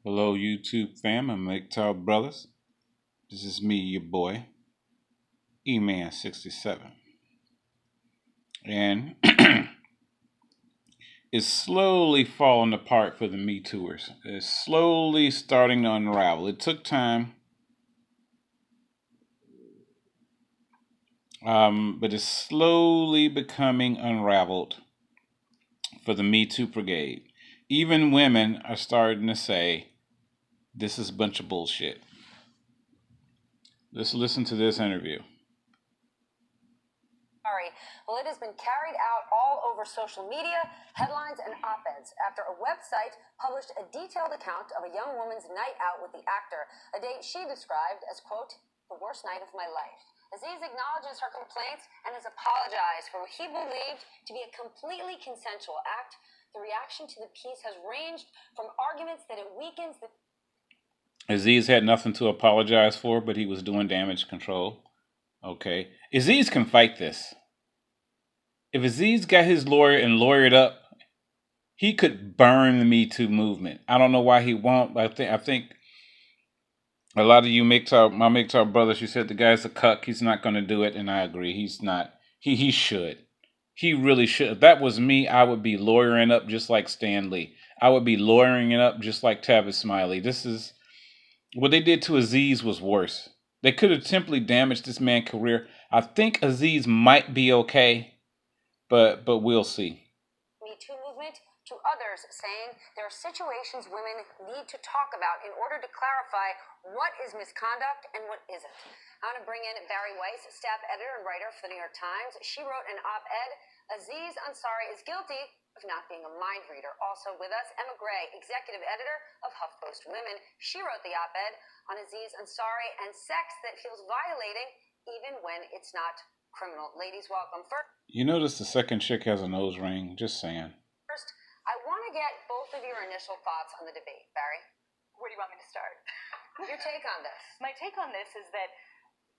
Hello, YouTube fam and MGTOW brothers. This is me, your boy, E-Man67. And it's slowly falling apart for the Me Tooers. It's slowly starting to unravel. It took time, but it's slowly becoming unraveled for the Me Too brigade. Even women are starting to say, this is a bunch of bullshit. Let's listen to this interview. Well, it has been carried out all over social media, headlines, and op-eds after a website published a detailed account of a young woman's night out with the actor, a date she described as, quote, the worst night of my life. Aziz acknowledges her complaints and has apologized for what he believed to be a completely consensual act. The reaction to the piece has ranged from arguments that it weakens the... Aziz had nothing to apologize for, but he was doing damage control. Okay. Aziz can fight this. If Aziz got his lawyer and lawyered up, he could burn the Me Too movement. I don't know why he won't, but I think a lot of you my MGTOW brothers, you said the guy's a cuck. He's not going to do it, and I agree. He's not. He should. He really should. If that was me, I would be lawyering up just like Stan Lee. I would be lawyering it up just like Tavis Smiley. This is... What they did to Aziz was worse. They could have simply damaged this man's career. I think Aziz might be okay. But we'll see. Me Too movement to others saying there are situations women need to talk about in order to clarify what is misconduct and what isn't. I want to bring in Barry Weiss, staff editor and writer for the New York Times. She wrote an op-ed, Aziz Ansari is guilty of not being a mind reader. Also with us, Emma Gray, executive editor of HuffPost Women. She wrote the op-ed on Aziz Ansari and sex that feels violating even when it's not criminal. Ladies, welcome. You notice the second chick has a nose ring? Just saying. First, I want to get both of your initial thoughts on the debate. Barry? Where do you want me to start? Your take on this. My take on this is that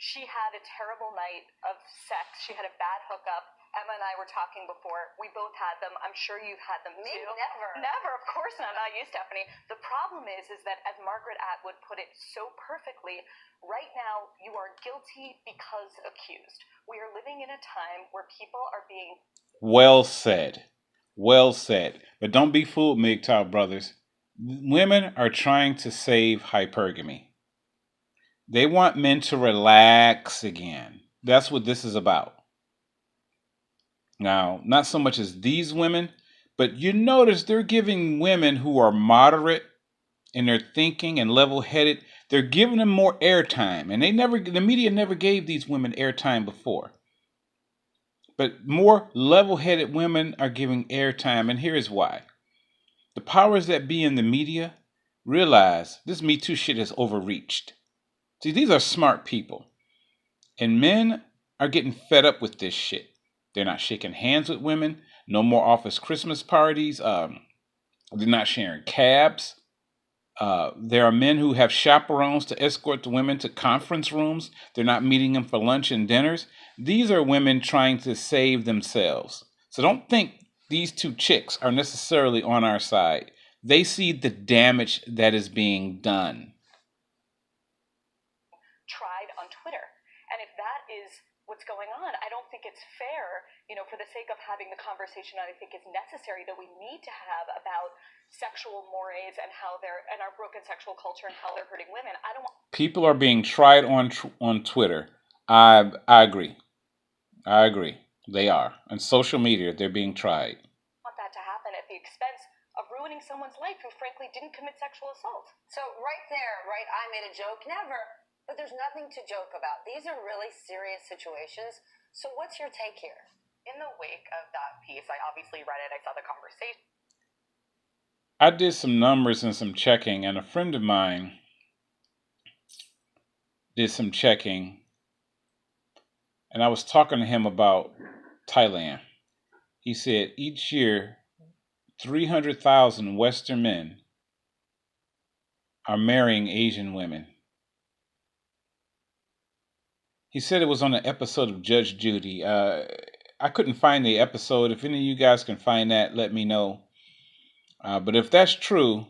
she had a terrible night of sex. She had a bad hookup. Emma and I were talking before. We both had them. I'm sure you've had them Me? too. Never. Never, of course not. Not you, Stephanie. The problem is that as Margaret Atwood put it so perfectly, right now you are guilty because accused. We are living in a time where people are being... Well said. Well said. But don't be fooled, MGTOW brothers. Women are trying to save hypergamy. They want men to relax again. That's what this is about. Now, not so much as these women, but you notice they're giving women who are moderate in their thinking and level-headed, they're giving them more airtime. And the media never gave these women airtime before. But more level-headed women are giving airtime, and here's why. The powers that be in the media realize this Me Too shit has overreached. See, these are smart people. And men are getting fed up with this shit. They're not shaking hands with women. No more office Christmas parties. They're not sharing cabs. There are men who have chaperones to escort the women to conference rooms. They're not meeting them for lunch and dinners. These are women trying to save themselves. So don't think these two chicks are necessarily on our side. They see the damage that is being done. Tried on Twitter. And if that is what's going on, I don't think it's fair, for the sake of having the conversation I think is necessary that we need to have about sexual mores and how and our broken sexual culture and how they're hurting women. I don't want... People are being tried on Twitter. I agree. I agree. They are. On social media, they're being tried. I want that to happen at the expense of ruining someone's life who frankly didn't commit sexual assault. So right there, right, I made a joke. Never. But there's nothing to joke about. These are really serious situations. So what's your take here? In the wake of that piece, I obviously read it. I saw the conversation. I did some numbers and some checking, and a friend of mine did some checking, and I was talking to him about Thailand. He said each year, 300,000 Western men are marrying Asian women. He said it was on an episode of Judge Judy. I couldn't find the episode. If any of you guys can find that, let me know. But if that's true,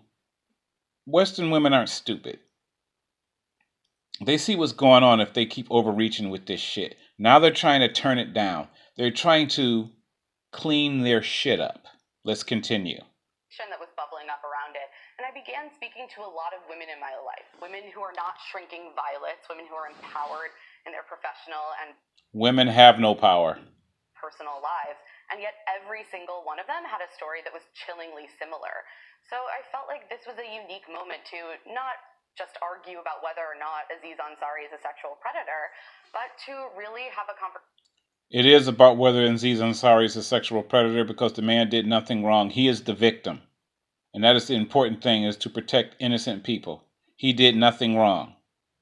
Western women aren't stupid. They see what's going on if they keep overreaching with this shit. Now they're trying to turn it down. They're trying to clean their shit up. Let's continue. That was bubbling up around it. And I began speaking to a lot of women in my life. Women who are not shrinking violets. Women who are empowered in their professional and women have no power. Personal lives. And yet every single one of them had a story that was chillingly similar. So I felt like this was a unique moment to not just argue about whether or not Aziz Ansari is a sexual predator, but to really have a conversation. It is about whether Aziz Ansari is a sexual predator because the man did nothing wrong. He is the victim. And that is the important thing, is to protect innocent people. He did nothing wrong.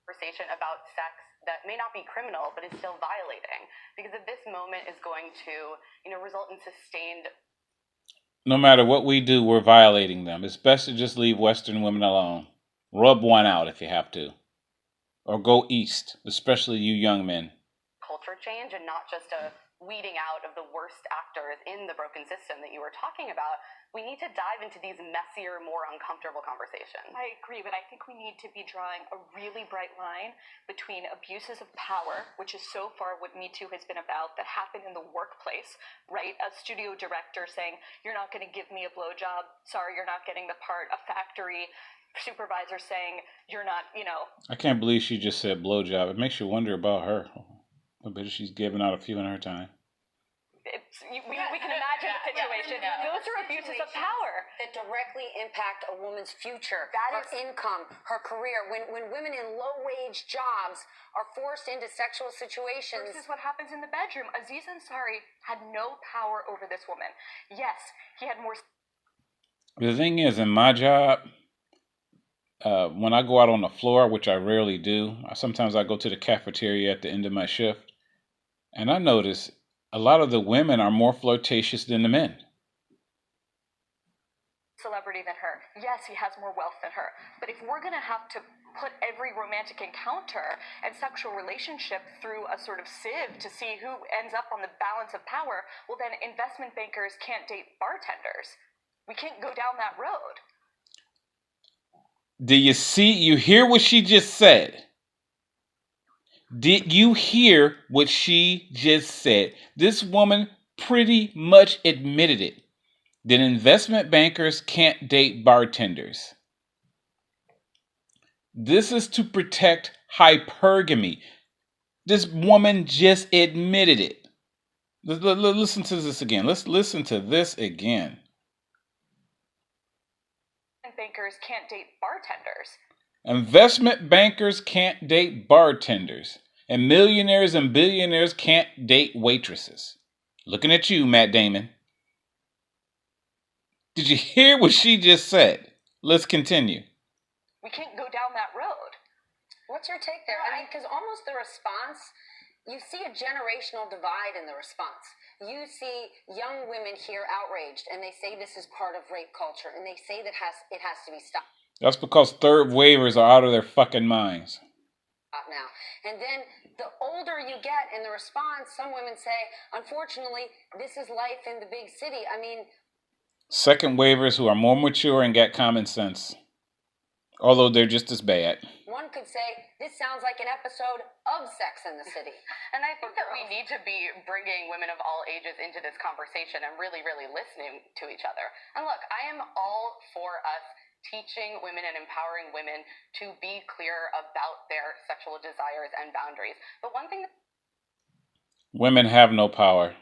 Conversation about sex that may not be criminal, but is still violating. Because if this moment is going to, result in sustained... No matter what we do, we're violating them. It's best to just leave Western women alone. Rub one out if you have to. Or go east, especially you young men. Culture change and not just a weeding out of the worst actors in the broken system that you were talking about. We need to dive into these messier, more uncomfortable conversations. I agree, but I think we need to be drawing a really bright line between abuses of power, which is so far what Me Too has been about, that happen in the workplace, right? A studio director saying, you're not going to give me a blowjob, sorry, you're not getting the part. A factory supervisor saying, you're not, I can't believe she just said blowjob. It makes you wonder about her. I bet she's giving out a few in her time. We can imagine the situation. Those are abuses of power that directly impact a woman's future, her income, her career. When women in low-wage jobs are forced into sexual situations. This is what happens in the bedroom. Aziz Ansari had no power over this woman. Yes, he had more... The thing is, in my job, when I go out on the floor, which I rarely do, sometimes I go to the cafeteria at the end of my shift, and I notice a lot of the women are more flirtatious than the men. Celebrity than her. Yes, he has more wealth than her. But if we're going to have to put every romantic encounter and sexual relationship through a sort of sieve to see who ends up on the balance of power, well then investment bankers can't date bartenders. We can't go down that road. Do you see? You hear what she just said? Did you hear what she just said? This woman pretty much admitted it. That investment bankers can't date bartenders. This is to protect hypergamy. This woman just admitted it. Listen to this again. Let's listen to this again. Bankers can't date bartenders. Investment bankers can't date bartenders. And millionaires and billionaires can't date waitresses. Looking at you, Matt Damon. Did you hear what she just said? Let's continue. We can't go down that road. What's your take there? I mean, because almost the response, you see a generational divide in the response. You see young women here outraged, and they say this is part of rape culture, and they say that it has to be stopped. That's because third wavers are out of their fucking minds. Now. And then the older you get in the response, some women say, unfortunately, this is life in the big city. I mean... Second wavers who are more mature and got common sense. Although they're just as bad. One could say, this sounds like an episode of Sex and the City. And I think that we need to be bringing women of all ages into this conversation and really, really listening to each other. And look, I am all for us teaching women and empowering women to be clear about their sexual desires and boundaries. But one thing that... Women have no power.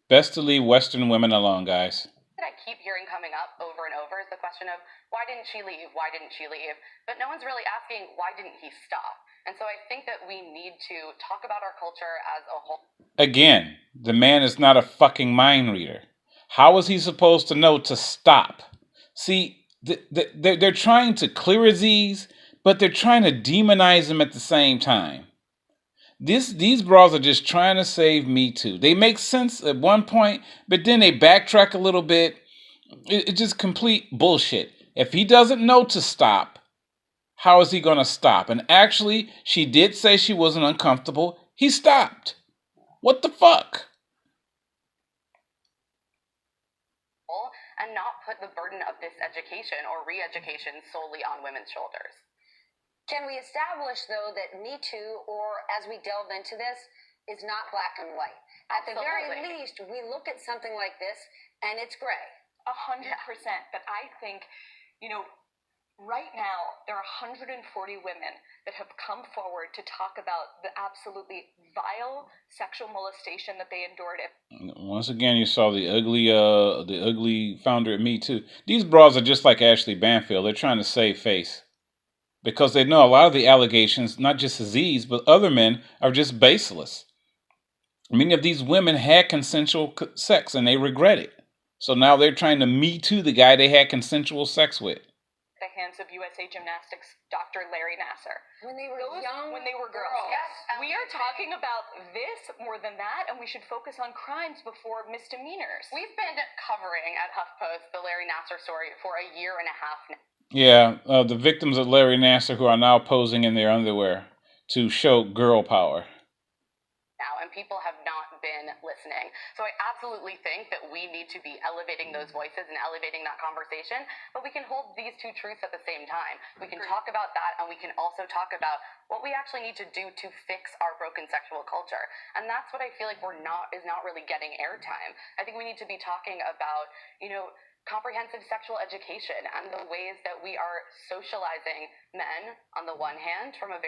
Best to leave Western women alone, guys. That I keep hearing coming up over and over is the question of, why didn't she leave? Why didn't she leave? But no one's really asking, why didn't he stop? And so I think that we need to talk about our culture as a whole. Again, the man is not a fucking mind reader. How is he supposed to know to stop? See, they're trying to clear Aziz, but they're trying to demonize him at the same time. These bras are just trying to save Me Too. They make sense at one point, but then they backtrack a little bit. It's just complete bullshit. If he doesn't know to stop, how is he going to stop? And actually, she did say she wasn't uncomfortable. He stopped. What the fuck? And not put the burden of this education or re-education solely on women's shoulders. Can we establish, though, that Me Too, or as we delve into this, is not black and white? At the very least, we look at something like this, and it's gray. 100%. But I think, right now, there are 140 women that have come forward to talk about the absolutely vile sexual molestation that they endured. Once again, you saw the ugly founder of Me Too. These bras are just like Ashley Banfield. They're trying to save face. Because they know a lot of the allegations, not just Aziz, but other men, are just baseless. Many of these women had consensual sex and they regret it. So now they're trying to Me Too the guy they had consensual sex with. The hands of USA Gymnastics Dr. Larry Nassar. When they were young, when they were girls. Yes, we are talking about this more than that, and we should focus on crimes before misdemeanors. We've been covering at HuffPost the Larry Nassar story for a year and a half now. Yeah, the victims of Larry Nassar who are now posing in their underwear to show girl power. And people have not been listening. So I absolutely think that we need to be elevating those voices and elevating that conversation, but we can hold these two truths at the same time. We can talk about that, and we can also talk about what we actually need to do to fix our broken sexual culture. And that's what I feel like is not really getting airtime. I think we need to be talking about, comprehensive sexual education and the ways that we are socializing men on the one hand from a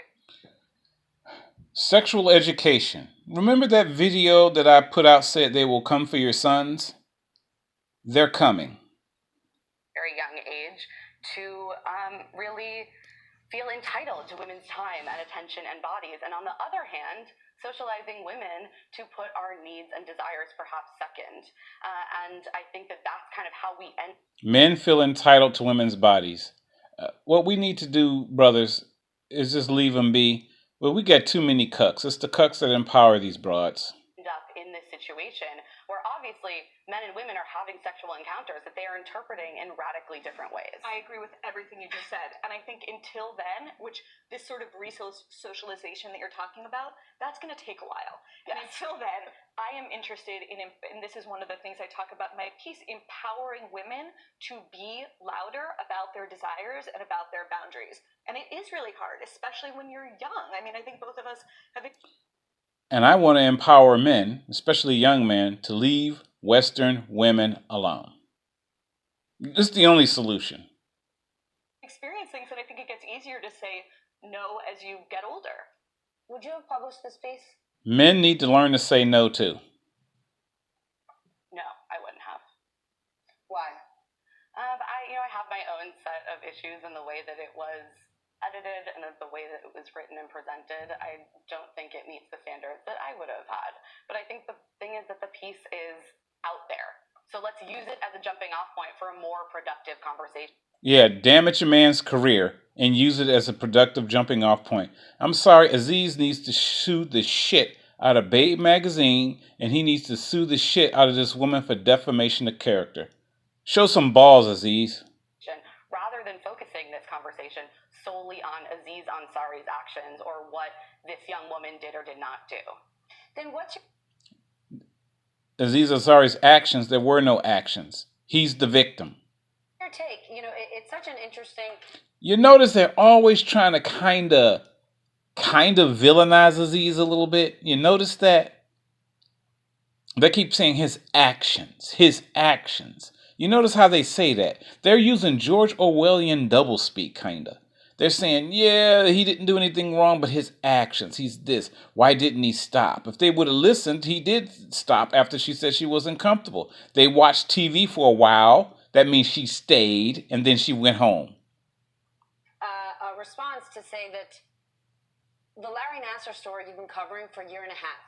sexual education. Remember that video that I put out said they will come for your sons? They're coming. Very young age to really feel entitled to women's time and attention and bodies. And on the other hand, socializing women to put our needs and desires perhaps second. And I think that that's kind of how we end. Men feel entitled to women's bodies. What we need to do, brothers, is just leave them be. Well, we got too many cucks. It's the cucks that empower these broads. Up in this situation where obviously men and women are having sexual encounters that they are interpreting in radically different ways. I agree with everything you just said. And I think until then, which this sort of re-socialization that you're talking about, that's going to take a while. Yes. And until then, I am interested in, and this is one of the things I talk about in my piece, empowering women to be louder about their desires and about their boundaries. And it is really hard, especially when you're young. I mean, I think both of us have... And I want to empower men, especially young men, to leave Western women alone. This is the only solution. Experience things, and I think it gets easier to say no as you get older. Would you have published this piece? Men need to learn to say no too. No, I wouldn't have. Why? I have my own set of issues in the way that it was edited and the way that it was written and presented. I don't think it meets the standards that I would have had. But I think the thing is that the piece is out there. So let's use it as a jumping off point for a more productive conversation. Yeah, damage a man's career and use it as a productive jumping off point. I'm sorry, Aziz needs to sue the shit out of Babe magazine, and he needs to sue the shit out of this woman for defamation of character. Show some balls, Aziz. Rather than focusing this conversation solely on Aziz Ansari's actions or what this young woman did or did not do. Then what's Aziz Ansari's actions? There were no actions. He's the victim. your take? It's such an interesting... You notice they're always trying to kind of villainize Aziz a little bit. You notice that? They keep saying his actions. You notice how they say that? They're using George Orwellian doublespeak, kind of. They're saying, yeah, he didn't do anything wrong, but his actions, he's this. Why didn't he stop? If they would have listened, he did stop after she said she wasn't comfortable. They watched TV for a while. That means she stayed, and then she went home. A response to say that the Larry Nassar story you've been covering for a year and a half,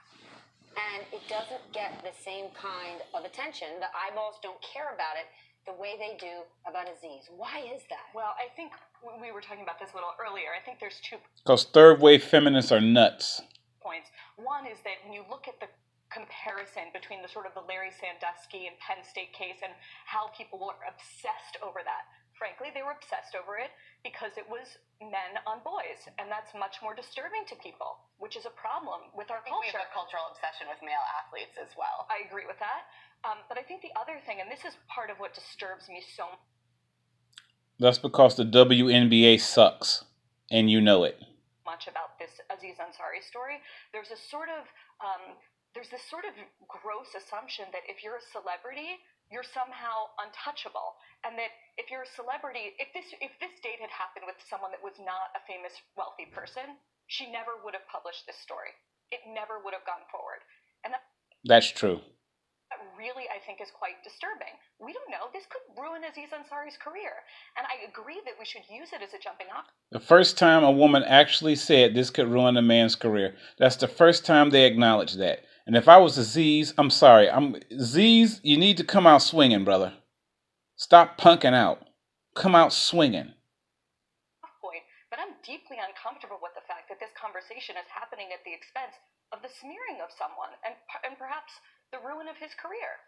and it doesn't get the same kind of attention. The eyeballs don't care about it the way they do about Aziz. Why is that? Well, I think we were talking about this a little earlier. I think there's 2 Because third-wave feminists are nuts. points. One is that when you look at the comparison between the sort of the Larry Sandusky and Penn State case and how people were obsessed over that frankly, they were obsessed over it because it was men on boys, and that's much more disturbing to people, which is a problem with our culture. We have a cultural obsession with male athletes as well. I agree with that. But I think the other thing, and this is part of what disturbs me so much. That's because the WNBA sucks, and you know it. Much about this Aziz Ansari story. There's this sort of gross assumption that if you're a celebrity, you're somehow untouchable, and that if you're a celebrity, if this date had happened with someone that was not a famous, wealthy person, she never would have published this story. It never would have gone forward, and that's true. That really, I think, is quite disturbing. We don't know. This could ruin Aziz Ansari's career, and I agree that we should use it as a jumping off. The first time a woman actually said this could ruin a man's career, that's the first time they acknowledged that. And if I was Aziz, I'm sorry. Aziz, you need to come out swinging, brother. Stop punking out. Come out swinging. But I'm deeply uncomfortable with the fact that this conversation is happening at the expense of the smearing of someone and perhaps the ruin of his career.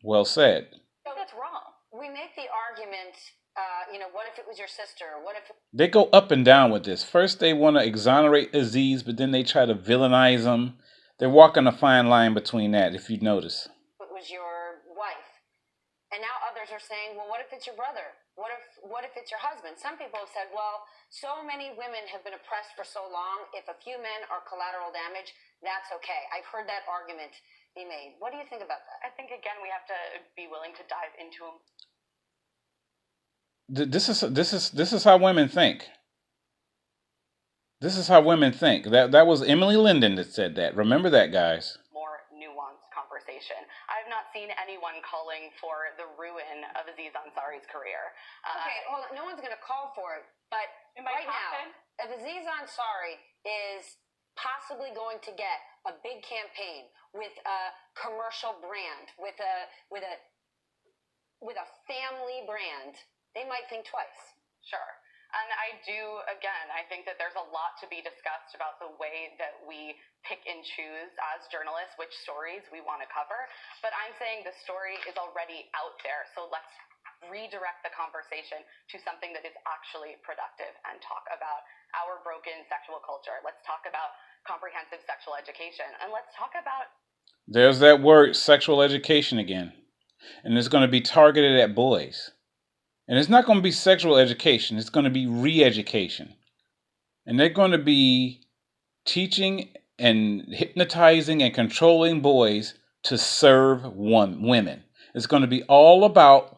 Well said. I think that's wrong. We make the argument, what if it was your sister? What if they go up and down with this? First they want to exonerate Aziz, but then they try to villainize him. They're walking a fine line between that, if you notice. It was your wife. And now others are saying, well, what if it's your brother? What if it's your husband? Some people have said, well, so many women have been oppressed for so long. If a few men are collateral damage, that's okay. I've heard that argument be made. What do you think about that? I think, again, we have to be willing to dive into them. This is how women think. This is how women think. That was Emily Linden that said that. Remember that, guys. More nuanced conversation. I have not seen anyone calling for the ruin of Aziz Ansari's career. Okay, hold on. No one's going to call for it, but right now, if Aziz Ansari is possibly going to get a big campaign with a commercial brand, with a family brand, they might think twice. Sure. And I think that there's a lot to be discussed about the way that we pick and choose as journalists which stories we want to cover. But I'm saying the story is already out there, so let's redirect the conversation to something that is actually productive and talk about our broken sexual culture. Let's talk about comprehensive sexual education, and let's talk about... There's that word, sexual education again. And it's going to be targeted at boys. And it's not going to be sexual education. It's going to be re-education. And they're going to be teaching and hypnotizing and controlling boys to serve women. It's going to be all about